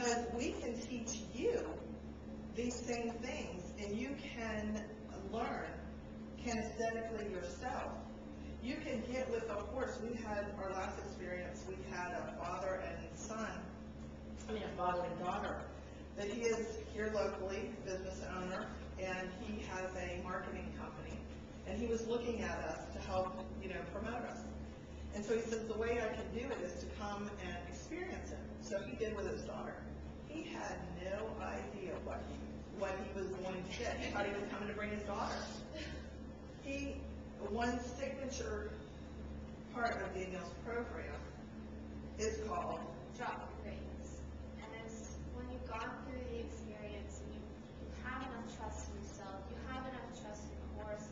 because we can teach you these same things, and you can learn kinesthetically yourself. You can get with a horse. We had our last experience, we had a father and daughter, that he is here locally, business owner, and he has a marketing company, and he was looking at us to help, promote us. And so he says, the way I can do it is to come and experience it. So he did with his daughter. He had no idea what he was going to get. He thought he was coming to bring his daughter. One signature part of Daniel's program is called Drop Rates. And it's when you've gone through the experience and you have enough trust in yourself, you have enough trust in the horse,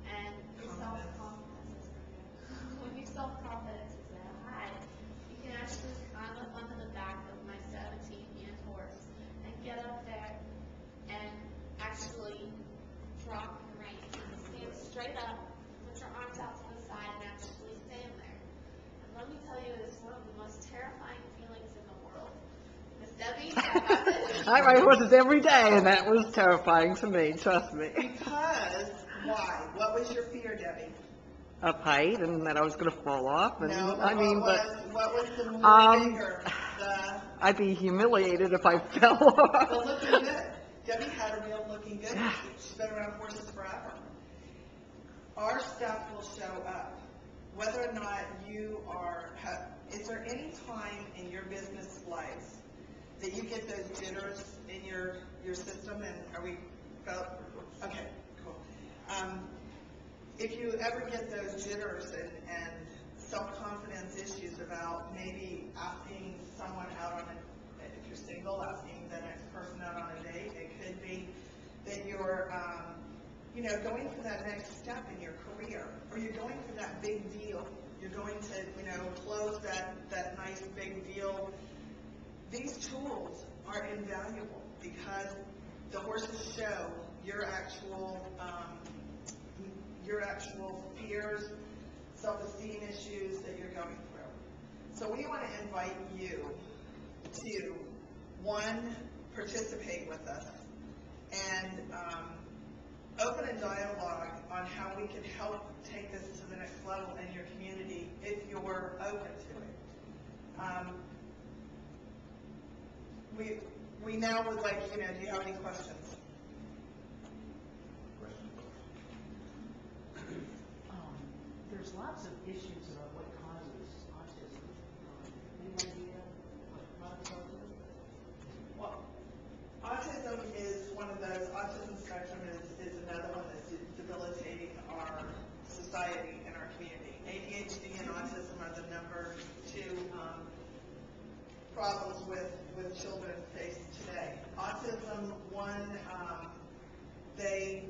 and your self-confidence is removed. When your self-confidence is that high, you can actually climb up onto the back of my 17-hand horse and get up there and actually drop your reins and stand straight up, put your arms out to the side, and actually stand there. And let me tell you, it's one of the most terrifying feelings in the world. Miss Debbie, I ride horses every day, and that was terrifying to me, trust me. Because, why? What was your fear, Debbie? Of height, and that I was going to fall off. And, No, what was the bigger? I'd be humiliated if I fell off. The looking good. Debbie had a real looking good. She's been around horses forever. Our stuff will show up. Whether or not you is there any time in your business life that you get those jitters in your system? And okay, cool. If you ever get those jitters and self-confidence issues about maybe asking someone out if you're single, asking the next person out on a date, it could be that you're, going for that next step in your career, or you're going for that big deal. You're going to, close that nice big deal. These tools are invaluable because the horses show your actual fears, self-esteem issues that you're going through. So we want to invite you to, one, participate with us and open a dialogue on how we can help take this to the next level in your community if you're open to it. We now would like, do you have any questions? There's lots of issues about what causes autism. Any idea what causes autism? Well, autism is one of those. Autism spectrum is another one that's debilitating our society and our community. ADHD and autism are the number 2 problems with children faced today. Autism, they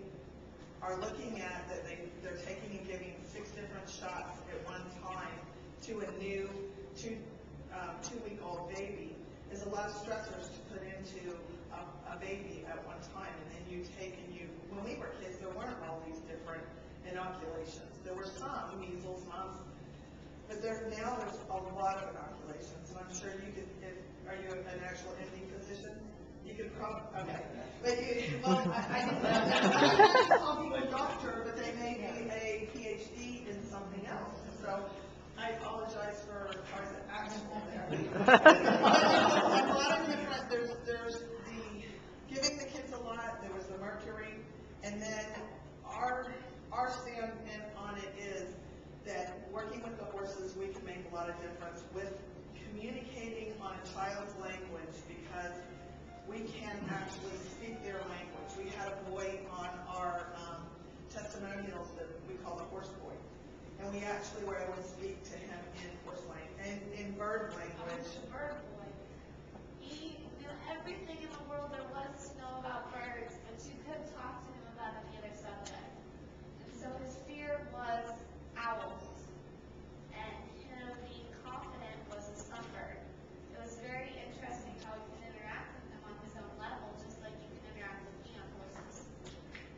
are looking at that they're taking and giving 6 different shots at one time to a new 2-week-old baby. There's a lot of stressors to put into a baby at one time, and then you take and when we were kids, there weren't all these different inoculations. There were some, measles, mumps, but now there's a lot of inoculations, and I'm sure you could, are you an actual MD physician? You could probably, okay. But I didn't know. They call you a doctor, but they may be a PhD in something else. So I apologize for our actual there. But there's a lot of different, there's the giving the kids a lot, there was the mercury, and then our stand on it is that working with the horses, we can make a lot of difference with communicating on a child's language, because we can actually speak their language. We had a boy on our testimonials that we call the horse boy, and we actually were able to speak to him in horse language and in bird language. Bird boy. He knew everything in the world there was to know about birds, but you couldn't talk to him about any other subject. And so his fear was owls, and him being confident was a sunbird. It was very interesting how we can interact with him on his own level, just like you can interact with me on horses.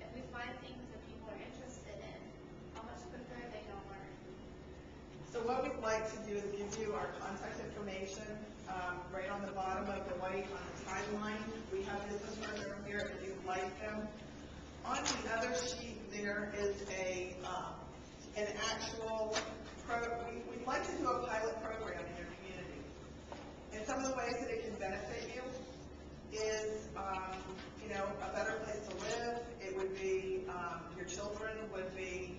If we find things that people are interested in, how much quicker are they going to learn? So what we'd like to do is give you our contact information right on the bottom of the white on the sheet there is an actual we'd like to do a pilot program in your community. And some of the ways that it can benefit you is, a better place to live. It would be, your children would be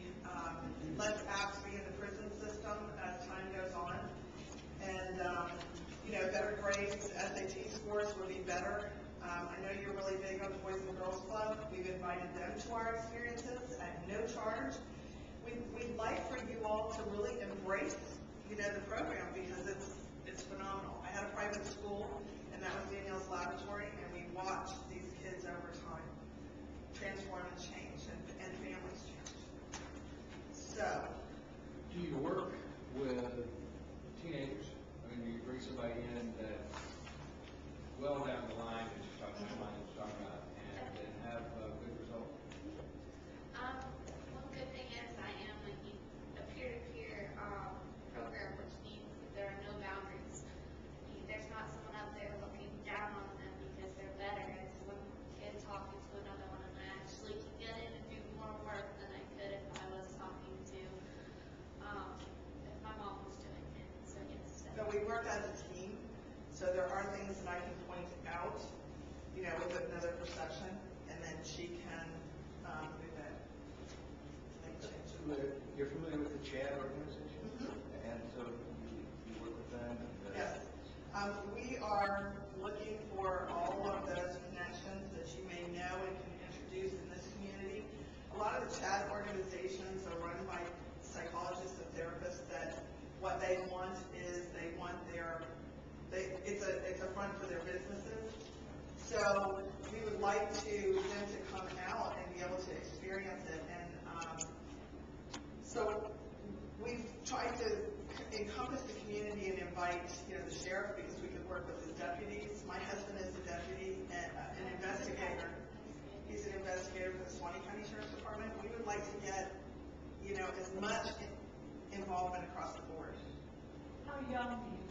less apt to be in the prison system as time goes on. And, better grades, SAT scores would be better. I know you're really big on the Boys and Girls Club. We've invited them to our experiences at no charge. We'd like for you all to really embrace, the program because it's phenomenal. I had a private school, and that was Danielle's laboratory, and we watched these kids over time transform and change, and families change. So, do you work with teenagers? I mean, do you bring somebody in that well down the line that you're talking about, and have good results? One good thing is I am leading a peer-to-peer program, which means there are no boundaries. There's not someone up there looking down on them because they're better. It's one kid talking to another one, and I actually can get in and do more work than I could if I was talking to, if my mom was doing it. So yes. So we work as a team. So there are things that I can point out, with another perception, and then she can move it. You're familiar with the CHAD organization? Mm-hmm. And so you work with them? Yes. We are looking for all of those connections that you may know and can introduce in this community. A lot of the CHAD organizations are run by psychologists and therapists that what they want is it's a front for their businesses. So we would like them to come out and be able to experience it. And so we've tried to encompass the community and invite, the sheriff, because we could work with his deputies. My husband is a deputy and an investigator. He's an investigator for the Suwannee County Sheriff's Department. We would like to get, as much involvement across the board. How young do you